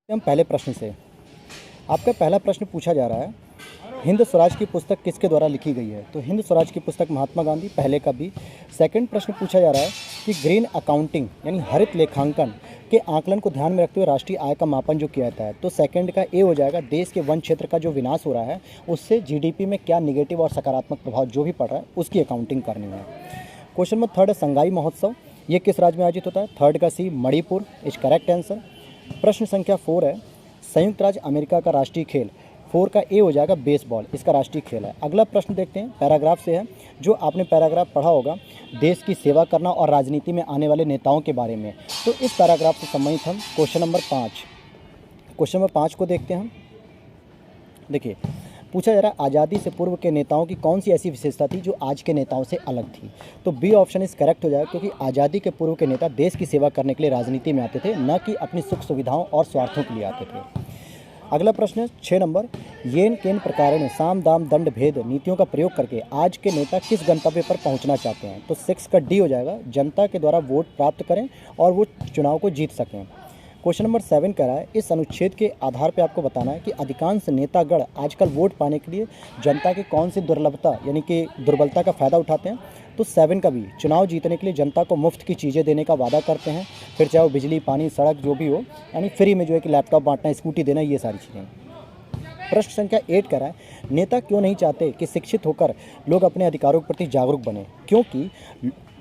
हम पहले प्रश्न से। आपका पहला प्रश्न पूछा जा रहा है, हिंद स्वराज की पुस्तक किसके द्वारा लिखी गई है? तो हिंद स्वराज की पुस्तक महात्मा गांधी, पहले का बी। सेकंड प्रश्न पूछा जा रहा है कि ग्रीन अकाउंटिंग यानी हरित लेखांकन के आकलन को ध्यान में रखते हुए राष्ट्रीय आय का मापन जो किया जाता है, तो सेकंड का ए हो जाएगा। देश के वन क्षेत्र का जो विनाश हो रहा है उससे जीडीपी में क्या निगेटिव और सकारात्मक प्रभाव जो भी पड़ रहा है उसकी अकाउंटिंग करनी है। क्वेश्चन नंबर थर्ड है, संगाई महोत्सव ये किस राज्य में आयोजित होता है? थर्ड का सी, मणिपुर इज करेक्ट आंसर। प्रश्न संख्या 4 है, संयुक्त राज्य अमेरिका का राष्ट्रीय खेल, 4 का ए हो जाएगा बेसबॉल, इसका राष्ट्रीय खेल है। अगला प्रश्न देखते हैं, पैराग्राफ से है। जो आपने पैराग्राफ पढ़ा होगा देश की सेवा करना और राजनीति में आने वाले नेताओं के बारे में, तो इस पैराग्राफ से संबंधित हम क्वेश्चन नंबर 5 को देखते हैं हम। देखिए, पूछा जा रहा है आज़ादी से पूर्व के नेताओं की कौन सी ऐसी विशेषता थी जो आज के नेताओं से अलग थी? तो बी ऑप्शन इस करेक्ट हो जाएगा, क्योंकि आज़ादी के पूर्व के नेता देश की सेवा करने के लिए राजनीति में आते थे, न कि अपनी सुख सुविधाओं और स्वार्थों के लिए आते थे। अगला प्रश्न है 6 नंबर, येन केन प्रकार ने साम दाम दंड भेद नीतियों का प्रयोग करके आज के नेता किस गंतव्य पर पहुंचना चाहते हैं? तो 6 का डी हो जाएगा, जनता के द्वारा वोट प्राप्त करें और वो चुनाव को जीत सकें। क्वेश्चन नंबर 7 कह रहा है, इस अनुच्छेद के आधार पर आपको बताना है कि अधिकांश नेतागण आजकल वोट पाने के लिए जनता की कौन सी दुर्लभता यानी कि दुर्बलता का फ़ायदा उठाते हैं? तो 7 का भी, चुनाव जीतने के लिए जनता को मुफ्त की चीज़ें देने का वादा करते हैं, फिर चाहे वो बिजली, पानी, सड़क जो भी हो, यानी फ्री में जो है कि लैपटॉप बांटना, स्कूटी देना, ये सारी चीज़ें। प्रश्न संख्या 8 कह रहा है, नेता क्यों नहीं चाहते कि शिक्षित होकर लोग अपने अधिकारों के प्रति जागरूक बने? क्योंकि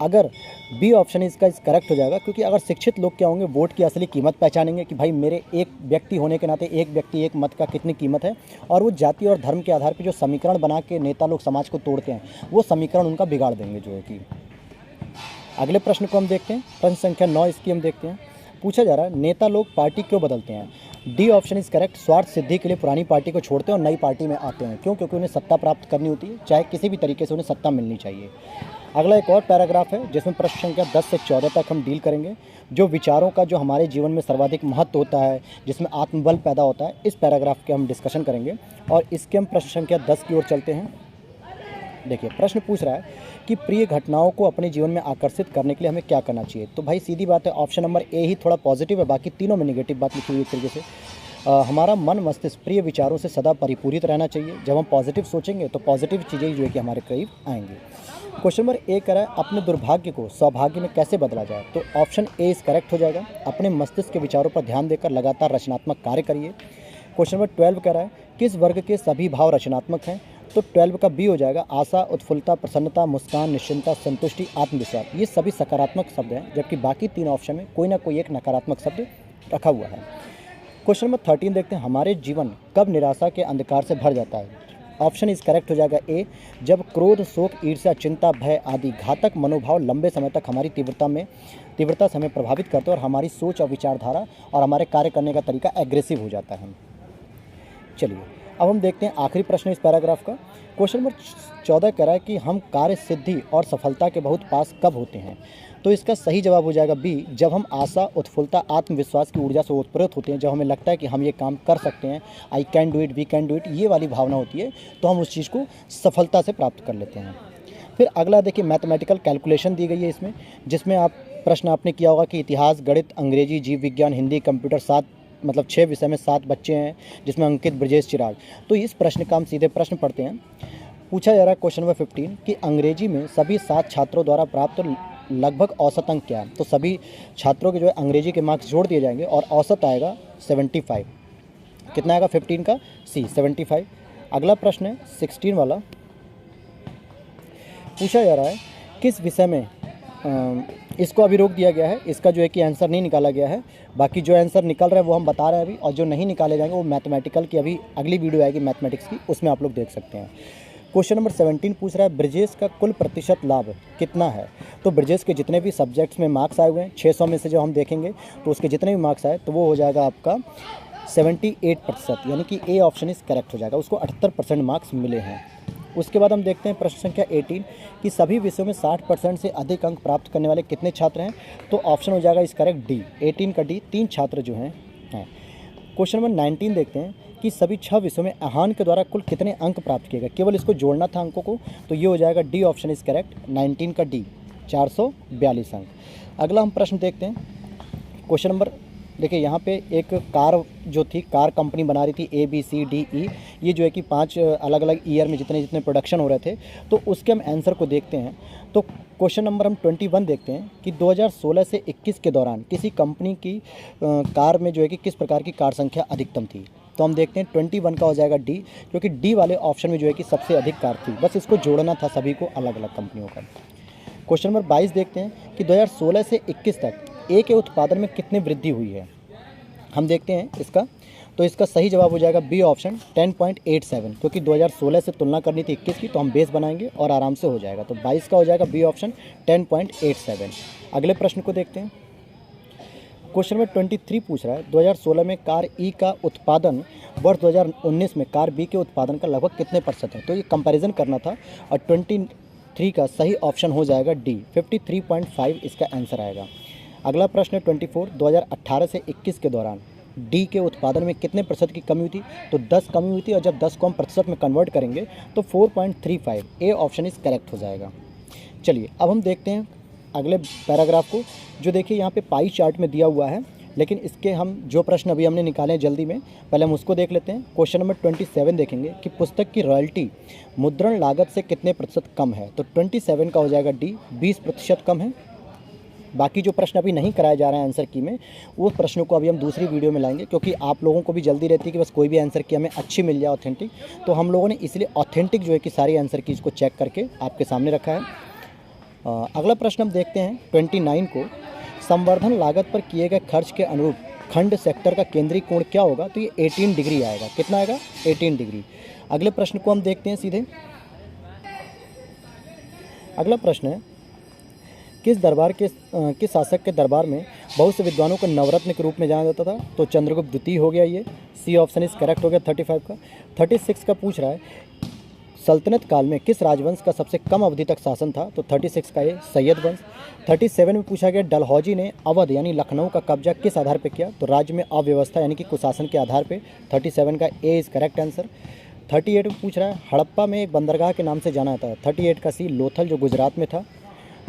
अगर बी ऑप्शन इसका करेक्ट हो जाएगा, क्योंकि अगर शिक्षित लोग क्या होंगे, वोट की असली कीमत पहचानेंगे कि भाई मेरे एक व्यक्ति होने के नाते एक व्यक्ति एक मत का कितनी कीमत है, और वो जाति और धर्म के आधार पर जो समीकरण बना के नेता लोग समाज को तोड़ते हैं वो समीकरण उनका बिगाड़ देंगे जो है कि। अगले प्रश्न को हम देखते हैं, प्रश्न संख्या 9 इसकी हम देखते हैं। पूछा जा रहा है, नेता लोग पार्टी क्यों बदलते हैं? डी ऑप्शन इज करेक्ट, स्वार्थ सिद्धि के लिए पुरानी पार्टी को छोड़ते हैं और नई पार्टी में आते हैं। क्यों? क्योंकि उन्हें सत्ता प्राप्त करनी होती है, चाहे किसी भी तरीके से उन्हें सत्ता मिलनी चाहिए। अगला एक और पैराग्राफ है जिसमें प्रश्न संख्या 10 से 14 तक हम डील करेंगे, जो विचारों का जो हमारे जीवन में सर्वाधिक महत्व होता है, जिसमें आत्मबल पैदा होता है, इस पैराग्राफ के हम डिस्कशन करेंगे। और इसके हम प्रश्न संख्या 10 की ओर चलते हैं। देखिए, प्रश्न पूछ रहा है कि प्रिय घटनाओं को अपने जीवन में आकर्षित करने के लिए हमें क्या करना चाहिए? तो भाई सीधी बात है, ऑप्शन नंबर ए ही थोड़ा पॉजिटिव है, बाकी तीनों में नेगेटिव बात लिखी हुई है एक तरीके से। हमारा मन मस्तिष्क प्रिय विचारों से सदा परिपूरित रहना चाहिए। जब हम पॉजिटिव सोचेंगे तो पॉजिटिव चीज़ें जो है कि हमारे करीब आएंगी। क्वेश्चन नंबर ए कह रहा है, अपने दुर्भाग्य को सौभाग्य में कैसे बदला जाए? तो ऑप्शन ए इस करेक्ट हो जाएगा, अपने मस्तिष्क के विचारों पर ध्यान देकर लगातार रचनात्मक कार्य करिए। क्वेश्चन नंबर 12 कह रहा है, किस वर्ग के सभी भाव रचनात्मक हैं? तो 12 का बी हो जाएगा, आशा, उत्फुल्लता, प्रसन्नता, मुस्कान, निश्चिंतता, संतुष्टि, आत्मविश्वास। ये सभी सकारात्मक शब्द हैं, जबकि बाकी 3 ऑप्शन में कोई ना कोई एक नकारात्मक शब्द रखा हुआ है। क्वेश्चन नंबर 13 देखते हैं, हमारे जीवन कब निराशा के अंधकार से भर जाता है? ऑप्शन इज करेक्ट हो जाएगा ए, जब क्रोध, शोक, ईर्ष्या, चिंता, भय आदि घातक मनोभाव लंबे समय तक हमारी तीव्रता से हमें प्रभावित करते हैं और हमारी सोच और विचारधारा और हमारे कार्य करने का तरीका एग्रेसिव हो जाता है। चलिए, अब हम देखते हैं आखिरी प्रश्न इस पैराग्राफ का। क्वेश्चन नंबर 14 कह रहा है कि हम कार्य सिद्धि और सफलता के बहुत पास कब होते हैं? तो इसका सही जवाब हो जाएगा बी, जब हम आशा, उत्फुल्लता, आत्मविश्वास की ऊर्जा से उत्प्रेरित होते हैं, जब हमें लगता है कि हम ये काम कर सकते हैं, I can do it, we can do it, ये वाली भावना होती है, तो हम उस चीज़ को सफलता से प्राप्त कर लेते हैं। फिर अगला देखिए, मैथमेटिकल कैलकुलेशन दी गई है इसमें, जिसमें आप प्रश्न आपने किया होगा कि इतिहास, गणित, अंग्रेजी, जीव विज्ञान, हिंदी, कंप्यूटर, 6 विषय में 7 बच्चे हैं, जिसमें अंकित, ब्रजेश, चिराग। तो इस प्रश्न का हम सीधे प्रश्न पढ़ते हैं। पूछा जा रहा है क्वेश्चन नंबर 15 कि अंग्रेजी में सभी 7 छात्रों द्वारा प्राप्त लगभग औसत अंक क्या है? तो सभी छात्रों के जो है अंग्रेजी के मार्क्स जोड़ दिए जाएंगे और औसत आएगा 75। कितना आएगा? 15 का सी, 75। अगला प्रश्न है 16 वाला। पूछा जा रहा है किस विषय में, इसको अभी रोक दिया गया है, इसका जो है कि आंसर नहीं निकाला गया है। बाकी जो आंसर निकल रहा है वो हम बता रहे हैं अभी, और जो नहीं निकाले जाएंगे वो मैथमेटिकल की अभी अगली वीडियो आएगी मैथमेटिक्स की, उसमें आप लोग देख सकते हैं। क्वेश्चन नंबर 17 पूछ रहा है, ब्रजेश का कुल प्रतिशत लाभ कितना है? तो ब्रजेश के जितने भी सब्जेक्ट्स में मार्क्स आए हुए हैं, 600 में से जो हम देखेंगे तो उसके जितने भी मार्क्स आए तो वो हो जाएगा आपका 78%, यानी कि ए ऑप्शन इस करेक्ट हो जाएगा, उसको 78% मार्क्स मिले हैं। उसके बाद हम देखते हैं प्रश्न संख्या 18 कि सभी विषयों में 60% से अधिक अंक प्राप्त करने वाले कितने छात्र हैं? तो ऑप्शन हो जाएगा इस करेक्ट डी, 18 का डी, 3 छात्र जो हैं। क्वेश्चन नंबर 19 देखते हैं कि सभी 6 विषयों में आहान के द्वारा कुल कितने अंक प्राप्त किए गए? केवल इसको जोड़ना था अंकों को, तो ये हो जाएगा डी ऑप्शन इज करेक्ट, 19 का डी, 442 अंक। अगला हम प्रश्न देखते हैं क्वेश्चन नंबर देखिए यहाँ पे एक कार जो थी, कार कंपनी बना रही थी ABCDE, ये जो है कि 5 अलग अलग ईयर में जितने जितने प्रोडक्शन हो रहे थे, तो उसके हम आंसर को देखते हैं। तो क्वेश्चन नंबर हम 21 देखते हैं कि 2016 से 21 के दौरान किसी कंपनी की कार में जो है कि किस प्रकार की कार संख्या अधिकतम थी। तो हम देखते हैं 21 का हो जाएगा डी, क्योंकि डी वाले ऑप्शन में जो है कि सबसे अधिक कार थी, बस इसको जोड़ना था सभी को अलग अलग कंपनियों का। क्वेश्चन नंबर 22 देखते हैं कि 2016 से 21 तक ए के उत्पादन में कितनी वृद्धि हुई है। हम देखते हैं इसका, तो इसका सही जवाब हो जाएगा बी ऑप्शन 10.87, क्योंकि 2016 से तुलना करनी थी 21 की, तो हम बेस बनाएंगे और आराम से हो जाएगा। तो 22 का हो जाएगा बी ऑप्शन 10.87। अगले प्रश्न को देखते हैं। क्वेश्चन नंबर 23 पूछ रहा है 2016 में कार ई का उत्पादन वर्ष 2019 में कार बी के उत्पादन का लगभग कितने % है। तो ये कंपैरिजन करना था, और 23 का सही ऑप्शन हो जाएगा डी, 53.5 इसका आंसर आएगा। अगला प्रश्न है 24, 2018 से 21 के दौरान डी के उत्पादन में कितने % की कमी हुई थी। तो 10 कमी हुई थी, और जब 10 को हम प्रतिशत में कन्वर्ट करेंगे तो 4.35, ए ऑप्शन इज करेक्ट हो जाएगा। चलिए अब हम देखते हैं अगले पैराग्राफ को, जो देखिए यहाँ पे पाई चार्ट में दिया हुआ है, लेकिन इसके हम जो प्रश्न अभी हमने निकाले हैं जल्दी में, पहले हम उसको देख लेते हैं। क्वेश्चन नंबर 27 देखेंगे कि पुस्तक की रॉयल्टी मुद्रण लागत से कितने % कम है। तो 27 का हो जाएगा डी, 20% कम है। बाकी जो प्रश्न अभी नहीं कराए जा रहे हैं आंसर की में, वो प्रश्नों को अभी हम दूसरी वीडियो में लाएंगे, क्योंकि आप लोगों को भी जल्दी रहती है कि बस कोई भी आंसर की हमें अच्छी मिल जाए, ऑथेंटिक। तो हम लोगों ने इसलिए ऑथेंटिक जो है कि सारी आंसर की इसको चेक करके आपके सामने रखा है। अगला प्रश्न हम देखते हैं 29 को, संवर्धन लागत पर किए गए खर्च के अनुरूप खंड सेक्टर का केंद्रीय कोण क्या होगा। तो ये 18 डिग्री आएगा। कितना आएगा? 18 डिग्री। अगले प्रश्न को हम देखते हैं सीधे। अगला प्रश्न है किस शासक के दरबार में बहुत से विद्वानों को नवरत्न के रूप में जाना जाता था। तो चंद्रगुप्त द्वितीय हो गया, ये सी ऑप्शन इज करेक्ट हो गया 35 का। 36 का पूछ रहा है सल्तनत काल में किस राजवंश का सबसे कम अवधि तक शासन था। तो 36 का ये सैयद वंश। 37 में पूछा गया डलहौजी ने अवध यानी लखनऊ का कब्जा किस आधार पर किया। तो राज्य में अव्यवस्था यानी कि कुशासन के आधार पर। 37 का ए इज करेक्ट आंसर। 38 में पूछ रहा है हड़प्पा में एक बंदरगाह के नाम से जाना था। 38 का सी लोथल जो गुजरात में था।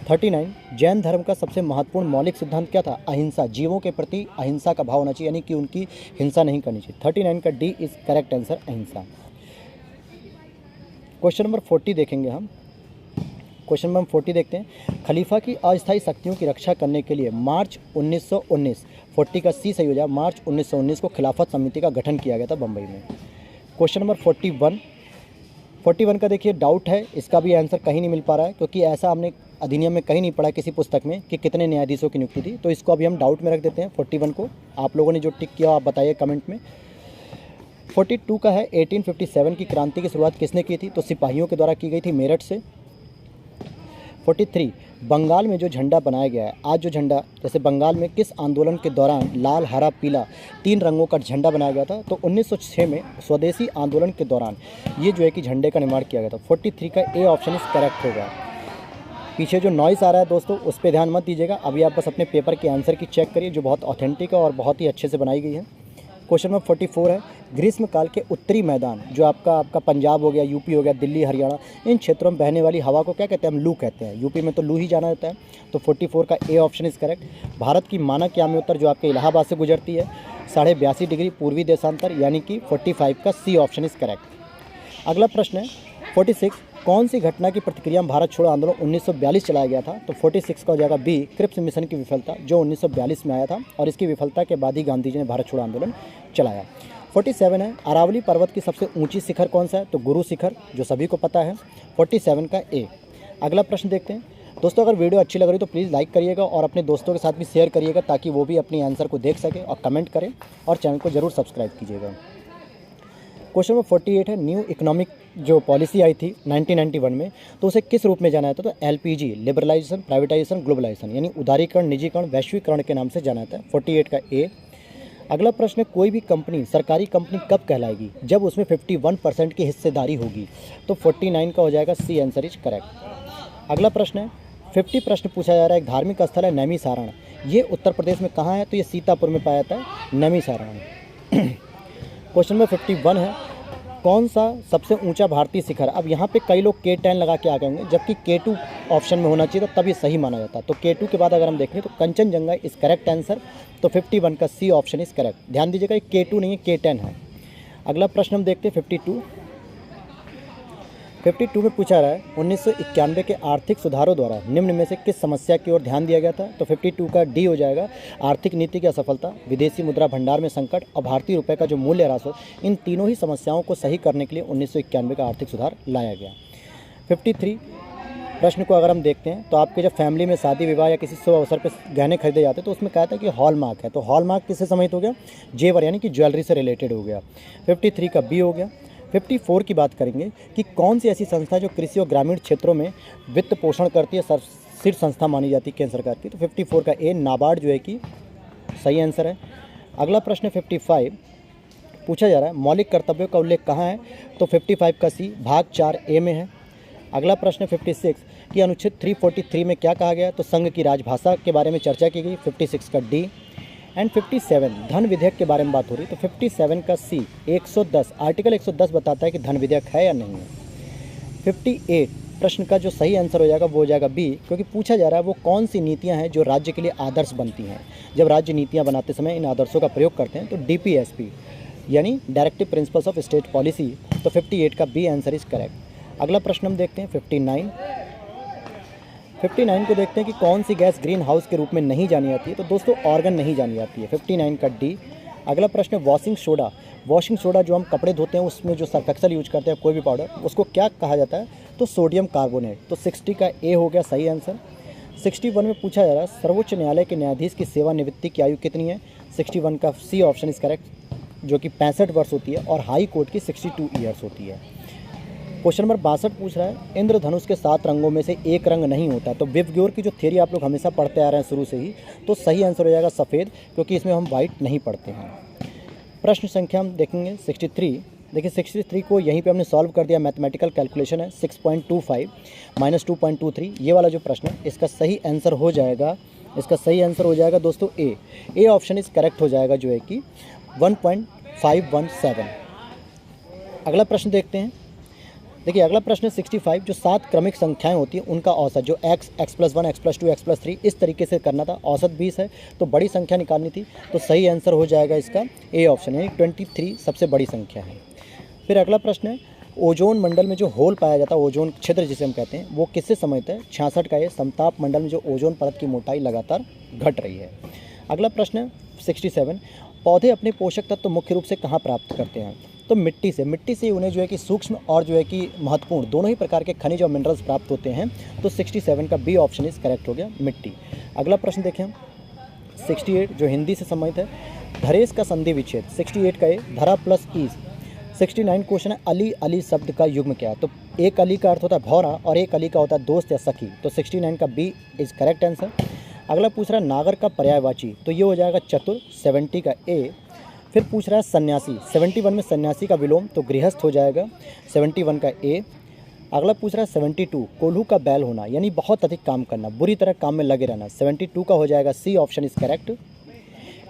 39 जैन धर्म का सबसे महत्वपूर्ण मौलिक सिद्धांत क्या था। अहिंसा, जीवों के प्रति अहिंसा का भाव होना चाहिए, यानी कि उनकी हिंसा नहीं करनी चाहिए। 39 का डी इज करेक्ट आंसर, अहिंसा। क्वेश्चन नंबर 40 देखेंगे हम। क्वेश्चन नंबर 40 देखते हैं खलीफा की अस्थायी शक्तियों की रक्षा करने के लिए मार्च 1919, 40 का सी सही हो जाए, मार्च 1919 को खिलाफत समिति का गठन किया गया था बम्बई में। क्वेश्चन नंबर 41 का देखिए डाउट है, इसका भी आंसर कहीं नहीं मिल पा रहा है, क्योंकि ऐसा हमने अधिनियम में कहीं नहीं पढ़ा किसी पुस्तक में कि कितने न्यायाधीशों की नियुक्ति थी। तो इसको अभी हम डाउट में रख देते हैं 41 को। आप लोगों ने जो टिक किया आप बताइए कमेंट में। 42 का है 1857 की क्रांति की शुरुआत किसने की थी। तो सिपाहियों के द्वारा की गई थी मेरठ से। 43 बंगाल में जो झंडा बनाया गया है, आज जो झंडा जैसे बंगाल में किस आंदोलन के दौरान लाल हरा पीला 3 रंगों का झंडा बनाया गया था। तो 1906 में स्वदेशी आंदोलन के दौरान ये जो है कि झंडे का निर्माण किया गया था। 43 का ए ऑप्शन इज करेक्ट होगा। पीछे जो नॉइस आ रहा है दोस्तों उस पर ध्यान मत दीजिएगा, अभी आप बस अपने पेपर के आंसर की चेक करिए जो बहुत ऑथेंटिक है और बहुत ही अच्छे से बनाई गई है। क्वेश्चन नंबर 44 है ग्रीष्म काल के उत्तरी मैदान जो आपका पंजाब हो गया, यूपी हो गया, दिल्ली, हरियाणा, इन क्षेत्रों में बहने वाली हवा को क्या कहते हैं। हम लू कहते हैं। यूपी में तो लू ही जाना जाता है। तो 44 का A option is correct. Bharat की मानक यामी उत्तर जो आपके इलाहाबाद से गुजरती है 82.5 डिग्री पूर्वी देशांतर, यानी कि 45 का सी ऑप्शन इज करेक्ट। अगला प्रश्न है 46 कौन सी घटना की प्रतिक्रिया में भारत छोड़ो आंदोलन 1942 चलाया गया था। तो 46 का हो जाएगा बी क्रिप्स मिशन की विफलता जो 1942 में आया था, और इसकी विफलता के बाद ही गांधी जी ने भारत छोड़ो आंदोलन चलाया। 47 है अरावली पर्वत की सबसे ऊंची शिखर कौन सा है। तो गुरु शिखर जो सभी को पता है। 47 का ए। अगला प्रश्न देखते हैं दोस्तों। अगर वीडियो अच्छी लग रही तो प्लीज़ लाइक करिएगा और अपने दोस्तों के साथ भी शेयर करिएगा ताकि वो भी अपनी आंसर को देख सके, और कमेंट करें और चैनल को जरूर सब्सक्राइब कीजिएगा। क्वेश्चन नंबर 48 है न्यू इकोनॉमिक जो पॉलिसी आई थी 1991 में, तो उसे किस रूप में जाना जाता है। तो LPG लिबरलाइजेशन, प्राइवेटाइजेशन, ग्लोबलाइजेशन, यानी उदारीकरण, निजीकरण, वैश्वीकरण के नाम से जाना जाता है। 48 का ए। अगला प्रश्न है कोई भी कंपनी सरकारी कंपनी कब कहलाएगी। जब उसमें 51% की हिस्सेदारी होगी। तो 49 का हो जाएगा सी आंसर इज करेक्ट। अगला प्रश्न है 50 प्रश्न पूछा जा रहा है एक धार्मिक स्थल है नैमिसारण, ये उत्तर प्रदेश में कहाँ है। तो ये सीतापुर में पाया जाता है नैमिसारण। क्वेश्चन नंबर 51 है कौन सा सबसे ऊंचा भारतीय शिखर? अब यहाँ पे कई लोग K10 लगा के आ गए होंगे, जबकि K2 ऑप्शन में होना चाहिए था, तब ये सही माना जाता। तो K2 के बाद अगर हम देखें तो कंचनजंगा इस करेक्ट आंसर। तो 51 का सी ऑप्शन इज करेक्ट। ध्यान दीजिएगा, K2 नहीं है, K10 है। अगला प्रश्न हम देखते हैं 52 में पूछा रहा है 1991 के आर्थिक सुधारों द्वारा निम्न में से किस समस्या की ओर ध्यान दिया गया था? तो 52 का डी हो जाएगा। आर्थिक नीति की असफलता, विदेशी मुद्रा भंडार में संकट और भारतीय रुपए का जो मूल्य ह्रास हो, इन तीनों ही समस्याओं को सही करने के लिए 1991 का आर्थिक सुधार लाया गया। 53 प्रश्न को अगर हम देखते हैं तो आपके जब फैमिली में शादी विवाह या किसी शुभ अवसर पर गहने खरीदे जाते हैं तो उसमें कहता है कि हॉलमार्क है। तो हॉलमार्क किससे संबंधित हो गया? जेवर यानी कि ज्वेलरी से रिलेटेड हो गया। 53 का बी हो गया। 54 की बात करेंगे कि कौन सी ऐसी संस्था जो कृषि और ग्रामीण क्षेत्रों में वित्त पोषण करती है, शीर्ष संस्था मानी जाती है केंद्र सरकार की? तो 54 का ए नाबार्ड जो है कि सही आंसर है। अगला प्रश्न 55 पूछा जा रहा है मौलिक कर्तव्यों का उल्लेख कहाँ है? तो 55 का सी भाग 4 ए में है। अगला प्रश्न 56 कि अनुच्छेद 343 में क्या कहा गया? तो संघ की राजभाषा के बारे में चर्चा की गई। 56 का डी। एंड 57 धन विधेयक के बारे में बात हो रही है। तो 57 का सी 110 आर्टिकल 110 बताता है कि धन विधेयक है या नहीं है। 58 प्रश्न का जो सही आंसर हो जाएगा वो हो जाएगा बी, क्योंकि पूछा जा रहा है वो कौन सी नीतियां हैं जो राज्य के लिए आदर्श बनती हैं। जब राज्य नीतियां बनाते समय इन आदर्शों का प्रयोग करते हैं तो DPSP यानी directive principles of state policy. तो 58 का बी आंसर इज करेक्ट। अगला प्रश्न हम देखते हैं 59 को देखते हैं कि कौन सी गैस ग्रीन हाउस के रूप में नहीं जानी जाती है? तो दोस्तों ऑर्गन नहीं जानी जाती है। 59 का डी। अगला प्रश्न वॉशिंग सोडा जो हम कपड़े धोते हैं उसमें जो सर्फ एक्सेल यूज करते हैं कोई भी पाउडर, उसको क्या कहा जाता है? तो सोडियम कार्बोनेट। तो 60 का ए हो गया सही आंसर। 61 में पूछा जा रहा है सर्वोच्च न्यायालय के न्यायाधीश की सेवानिवृत्ति की आयु कितनी है? 61 का सी ऑप्शन इज करेक्ट, जो कि 65 वर्ष होती है, और हाई कोर्ट की 62 ईयर्स होती है। क्वेश्चन नंबर 62 पूछ रहा है इंद्रधनुष के 7 रंगों में से एक रंग नहीं होता। तो विवग्योर की जो थ्योरी आप लोग हमेशा पढ़ते आ रहे हैं शुरू से ही, तो सही आंसर हो जाएगा सफ़ेद, क्योंकि इसमें हम वाइट नहीं पढ़ते हैं। प्रश्न संख्या हम देखेंगे 63। देखिए 63 को यहीं पे हमने सॉल्व कर दिया, मैथमेटिकल कैलकुलेशन है। 6.25 माइनस 2.23 ये वाला जो प्रश्न है इसका सही आंसर हो जाएगा, दोस्तों ए ऑप्शन इज करेक्ट हो जाएगा, जो है कि 1.517। अगला प्रश्न देखते हैं। देखिए अगला प्रश्न 65 जो 7 क्रमिक संख्याएं होती हैं उनका औसत, जो x, x+1, x+2, x+3 इस तरीके से करना था। औसत 20 है तो बड़ी संख्या निकालनी थी, तो सही आंसर हो जाएगा इसका ए ऑप्शन, यानी 23 सबसे बड़ी संख्या है। फिर अगला प्रश्न है ओजोन मंडल में जो होल पाया जाता है, ओजोन क्षेत्र जिसे हम कहते हैं, वो किससे संबंधित है? 66 का ये समताप मंडल में जो ओजोन परत की मोटाई लगातार घट रही है। अगला प्रश्न है 67 पौधे अपने पोषक तत्व मुख्य रूप से कहाँ प्राप्त करते हैं? तो मिट्टी से उन्हें जो है कि सूक्ष्म और जो है कि महत्वपूर्ण दोनों ही प्रकार के खनिज और मिनरल्स प्राप्त होते हैं। तो 67 का बी ऑप्शन इज करेक्ट हो गया, मिट्टी। अगला प्रश्न देखें 68 जो हिंदी से संबंधित है, धरेश का संधि विच्छेद। 68 का ए धरा प्लस ईज। 69 क्वेश्चन है अली शब्द का युग्म क्या है? तो एक अली का अर्थ होता है भौरा और एक अली का होता है दोस्त या सखी। तो 69 का बी इज करेक्ट आंसर। अगला पूछ रहा है नागर का पर्यायवाची, तो ये हो जाएगा चतुर। 70 का ए। फिर पूछ रहा है सन्यासी, 71 में सन्यासी का विलोम, तो गृहस्थ हो जाएगा। 71 का ए। अगला पूछ रहा है 72 कोल्हू का बैल होना, यानी बहुत अधिक काम करना, बुरी तरह काम में लगे रहना। 72 का हो जाएगा C option is correct.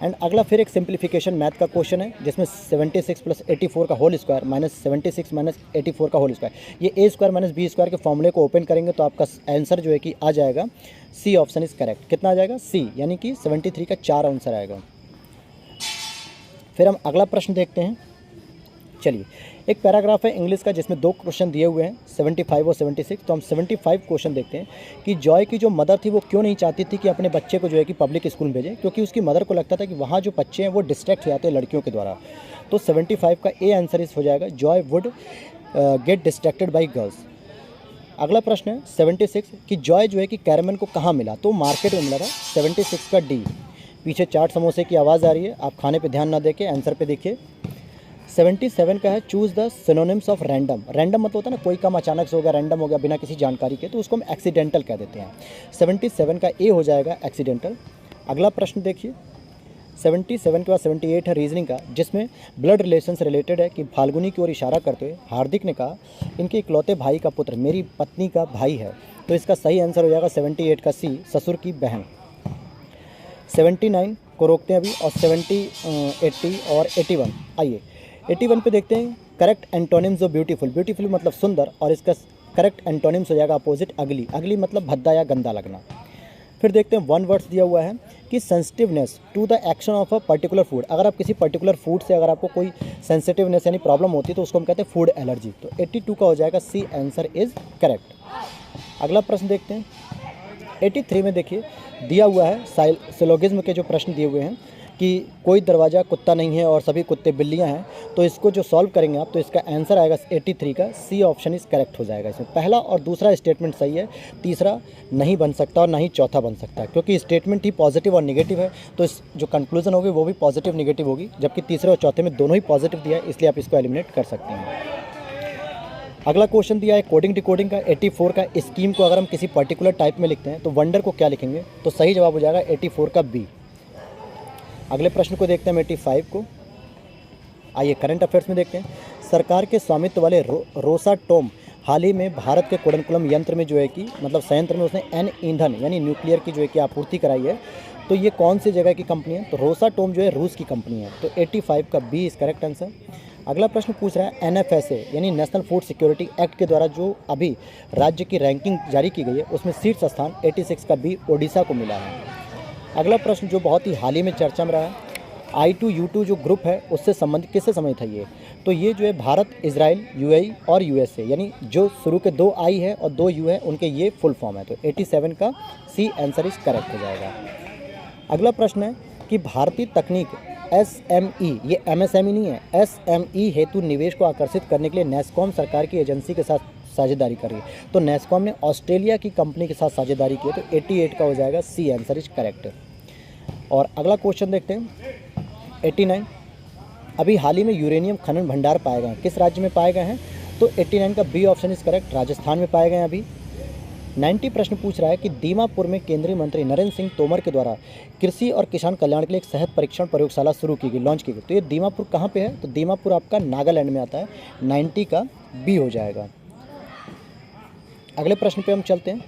And अगला फिर एक सिंप्लीफिकेशन मैथ का क्वेश्चन है, जिसमें 76 प्लस 84 का होल स्क्वायर माइनस 76 माइनस 84 का होल स्क्वायर, ये ए स्क्वायर माइनस बी स्क्वायर के फॉर्मूले को ओपन करेंगे तो आपका आंसर जो है कि आ जाएगा सी ऑप्शन इज करेक्ट। कितना आ जाएगा? सी, यानी कि 73 का 4 आंसर आएगा। फिर हम अगला प्रश्न देखते हैं। चलिए एक पैराग्राफ है इंग्लिश का जिसमें 2 क्वेश्चन दिए हुए हैं 75 और 76। तो हम 75 क्वेश्चन देखते हैं कि जॉय की जो मदर थी वो क्यों नहीं चाहती थी कि अपने बच्चे को जो है कि पब्लिक स्कूल में भेजें, क्योंकि उसकी मदर को लगता था कि वहाँ जो बच्चे हैं वो डिस्ट्रैक्ट हो जाते हैं लड़कियों के द्वारा। तो 75 का ए आंसर इस हो जाएगा, Joy would get distracted by girls. अगला प्रश्न है 76 कि जॉय जो है कि कैरमैन को कहाँ मिला? तो मार्केट में मिला था। 76 का डी। पीछे चाट समोसे की आवाज़ आ रही है, आप खाने पे ध्यान ना देके आंसर पे देखिए। 77 का है choose the synonyms of random. Random मतलब होता है ना कोई काम अचानक से हो गया, रैंडम हो गया बिना किसी जानकारी के, तो उसको हम एक्सीडेंटल कह देते हैं। 77 का ए हो जाएगा एक्सीडेंटल। अगला प्रश्न देखिए 77 के बाद 78 है रीजनिंग का, जिसमें ब्लड रिलेशन से रिलेटेड है कि फाल्गुनी की ओर इशारा करते हुए हार्दिक ने कहा इनके इकलौते भाई का पुत्र मेरी पत्नी का भाई है। तो इसका सही आंसर हो जाएगा 78 का सी, ससुर की बहन। 79 को रोकते हैं अभी, और 70, 80 और 81। आइए 81 पे देखते हैं correct antonyms of beautiful, beautiful मतलब सुंदर, और इसका करेक्ट एंटोनिम्स हो जाएगा अपोजिट अगली, अगली मतलब भद्दा या गंदा लगना। फिर देखते हैं वन वर्ड्स दिया हुआ है कि sensitiveness to the action of a particular food, अगर आप किसी पर्टिकुलर फूड से अगर आपको कोई सेंसिटिवनेस यानी प्रॉब्लम होती है तो उसको हम कहते हैं फूड एलर्जी। तो 82 का हो जाएगा सी, आंसर इज करेक्ट। अगला प्रश्न देखते हैं 83 में देखिए दिया हुआ है सिलोगिज्म के जो प्रश्न दिए हुए हैं कि कोई दरवाज़ा कुत्ता नहीं है और सभी कुत्ते बिल्लियां हैं, तो इसको जो सॉल्व करेंगे आप तो इसका आंसर आएगा 83 का सी ऑप्शन इज करेक्ट हो जाएगा। इसमें पहला और दूसरा स्टेटमेंट सही है, तीसरा नहीं बन सकता और ना ही चौथा बन सकता है, क्योंकि स्टेटमेंट ही पॉजिटिव और निगेटिव है, तो इस जो कंक्लूजन होगी वो भी पॉजिटिव निगेटिव होगी, जबकि तीसरे और चौथे में दोनों ही पॉजिटिव दिया है, इसलिए आप इसको एलिमिनेट कर सकते हैं। अगला क्वेश्चन दिया है कोडिंग डिकोडिंग का 84 का स्कीम को अगर हम किसी पर्टिकुलर टाइप में लिखते हैं तो वंडर को क्या लिखेंगे, तो सही जवाब हो जाएगा 84 का बी। अगले प्रश्न को देखते हैं 85 को। आइए करंट अफेयर्स में देखते हैं। सरकार के स्वामित्व वाले रोसाटोम हाल ही में भारत के कुडनकुलम यंत्र में जो है कि मतलब संयंत्र में उसने एन ईंधन यानी न्यूक्लियर की जो है कि आपूर्ति कराई है, तो ये कौन सी जगह की कंपनी है, तो रोसाटोम जो है रूस की कंपनी है, तो 85 का बी इज करेक्ट आंसर। अगला प्रश्न पूछ रहा है NFSA यानी नेशनल फूड सिक्योरिटी एक्ट के द्वारा जो अभी राज्य की रैंकिंग जारी की गई है उसमें शीर्ष स्थान 86 का बी ओडिशा को मिला है। अगला प्रश्न जो बहुत ही हाल ही में चर्चा में रहा है, I2U2 जो ग्रुप है उससे संबंधित किससे संबंधित है ये, तो ये जो है भारत, इजराइल, UAE और USA यानी जो शुरू के 2 I है और 2 U है उनके ये फुल फॉर्म है, तो 87 का सी आंसर इज करेक्ट हो जाएगा। अगला प्रश्न है कि भारतीय तकनीक SME, ये MSME नहीं है, SME हेतु निवेश को आकर्षित करने के लिए नेस्कॉम सरकार की एजेंसी के साथ साझेदारी कर रही है, तो नेस्कॉम ने ऑस्ट्रेलिया की कंपनी के साथ साझेदारी की है, तो 88 का हो जाएगा सी आंसर इज करेक्ट। और अगला क्वेश्चन देखते हैं 89, अभी हाल ही में यूरेनियम खनन भंडार पाए गए हैं, किस राज्य में पाए गए हैं, तो 89 का B option is correct, Rajasthan में पाए गए हैं अभी। 90 प्रश्न पूछ रहा है कि दीमापुर में केंद्रीय मंत्री नरेंद्र सिंह तोमर के द्वारा कृषि और किसान कल्याण के लिए एक सेहत परीक्षण प्रयोगशाला शुरू की गई, लॉन्च की गई, तो ये दीमापुर कहाँ पे है, तो दीमापुर आपका नागालैंड में आता है, 90 का बी हो जाएगा। अगले प्रश्न पे हम चलते हैं।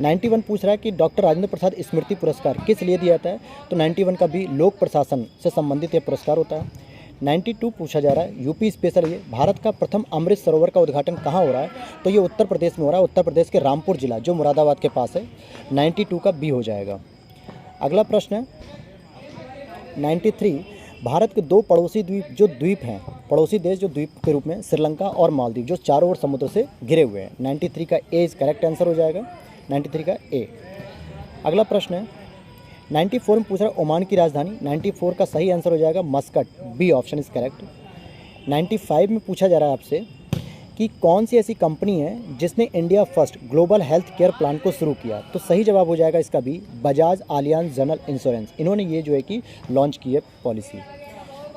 91 पूछ रहा है कि डॉक्टर राजेंद्र प्रसाद स्मृति पुरस्कार किस लिए दिया जाता है, तो 91 का भी लोक प्रशासन से संबंधित यह पुरस्कार होता है। 92 पूछा जा रहा है यूपी स्पेशल, ये भारत का प्रथम अमृत सरोवर का उद्घाटन कहाँ हो रहा है, तो ये उत्तर प्रदेश में हो रहा है, उत्तर प्रदेश के रामपुर जिला जो मुरादाबाद के पास है, 92 का बी हो जाएगा। अगला प्रश्न है 93, भारत के 2 पड़ोसी द्वीप हैं, पड़ोसी देश जो द्वीप के रूप में श्रीलंका और मालदीव जो चारों ओर समुद्र से घिरे हुए हैं, 93 का ए इज करेक्ट आंसर हो जाएगा, 93 का ए। अगला प्रश्न है 94 में पूछ रहा है ओमान की राजधानी, 94 का सही आंसर हो जाएगा Muscat, B option is correct. 95 में पूछा जा रहा है आपसे कि कौन सी ऐसी कंपनी है जिसने India first global health care plan को शुरू किया, तो सही जवाब हो जाएगा इसका भी बजाज आलियांज जनरल इंश्योरेंस, इन्होंने ये जो है कि लॉन्च की है पॉलिसी।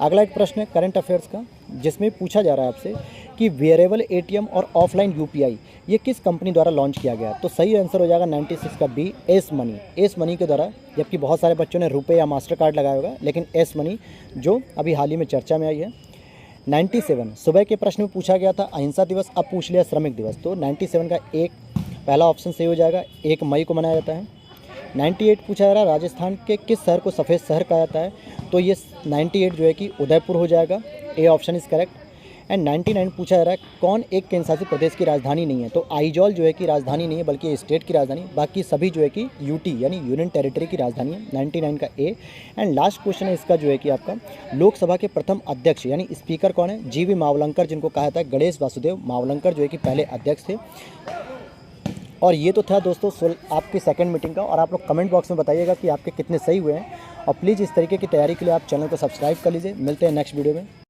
अगला एक प्रश्न है करंट अफेयर्स का जिसमें पूछा जा रहा है आपसे कि वेरिएबल ATM और ऑफलाइन UPI ये किस कंपनी द्वारा लॉन्च किया गया, तो सही आंसर हो जाएगा 96 का बी एस मनी के द्वारा, जबकि बहुत सारे बच्चों ने रुपए या मास्टर कार्ड लगाया होगा, लेकिन एस मनी जो अभी हाल ही में चर्चा में आई है। 97 सुबह के प्रश्न में पूछा गया था अहिंसा दिवस, अब पूछ लिया श्रमिक दिवस, तो 97 का एक पहला ऑप्शन सही हो जाएगा, 1 मई को मनाया जाता है। 98 पूछा जा रहा है राजस्थान के किस शहर को सफ़ेद शहर कहा जाता है, तो ये 98 जो है कि उदयपुर हो जाएगा, A option is correct. And 99 पूछा जा रहा है कौन एक केंद्रशासित प्रदेश की राजधानी नहीं है, तो आइजॉल जो है कि राजधानी नहीं है बल्कि स्टेट की राजधानी, बाकी सभी जो है कि यूटी यानी यूनियन टेरिटरी की राजधानी है, 99 का ए। एंड लास्ट क्वेश्चन है इसका जो है कि आपका लोकसभा के प्रथम अध्यक्ष यानी स्पीकर कौन है, GV मावलंकर, जिनको कहा जाता है गणेश वासुदेव मावलंकर जो है कि पहले अध्यक्ष थे। और ये तो था दोस्तों आपकी सेकंड मीटिंग का, और आप लोग कमेंट बॉक्स में बताइएगा कि आपके कितने सही हुए हैं, और प्लीज़ इस तरीके की तैयारी के लिए आप चैनल को सब्सक्राइब कर लीजिए। मिलते हैं नेक्स्ट वीडियो में।